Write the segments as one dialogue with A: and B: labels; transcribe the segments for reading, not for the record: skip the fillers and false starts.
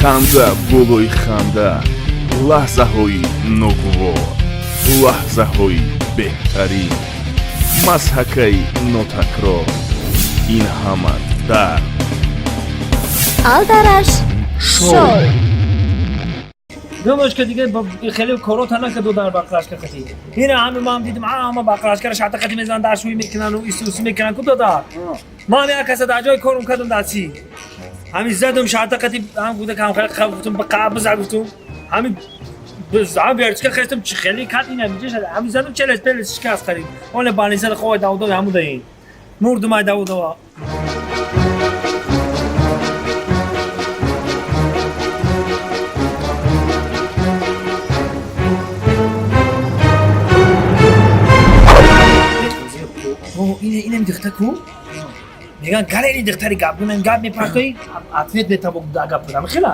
A: خنده بولوی خنده لحظه های نوگوار لحظه های بهترین مضحکه نوتکرار این همه در
B: آلدرش شو
C: نمیش که دیگه خیلی کارات نکرد در بقراشکر خطی این همه ما هم دیدم همه بقراشکر شاته خطی میزنن در شوی میکنن و ایسوسی میکنن کجا دار ما هم یک کس در جای کارم کردم دستی همین زدم شاته خطی هم بوده که هم خیلی گفتم به قاب زدم همین بزا بیارچ خستم چه خیلی کات اینا میشه شده همین زدم 40 پلس شکست خرید اون بانی سر خواه داوود همون داین مرد ما داوود اینم دختر کو میگن کاری این دختری گابدون گاب میپرتوی اتفیت بتابو گاب بدم خیلی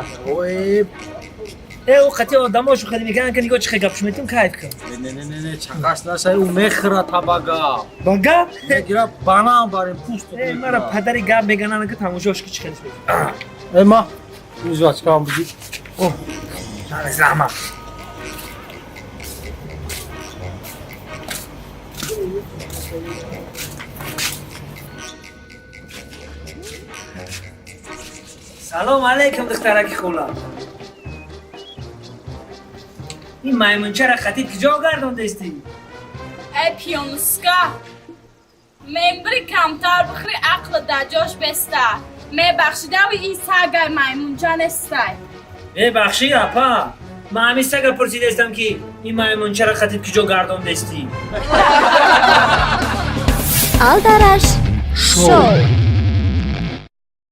C: او خطی آدماشو خیلی میگن که نگاه چه گابش میتونم کایت کنم
D: نه چقاس نشه او مخرا تاباگا
C: باگا
D: میگیره بانام باریم پوست
C: مرا پدری گاب میگنن که تماشاش که چه خیلی
D: اما روزا چکام بگی
C: اوه نه زحمه سلام علیکم دخترک خولا این مایمونچه را خطیت کجا گردانده استی؟
E: ای پیانوسکا ممبری کمتر بخری عقل در جاش بسته بخشیده و این سگای مایمونچه نسته
C: بخشی اپا من همی سگا پرسیده استم که این مایمونچه را خطیت کجا گردانده استی؟
B: آلدرش شو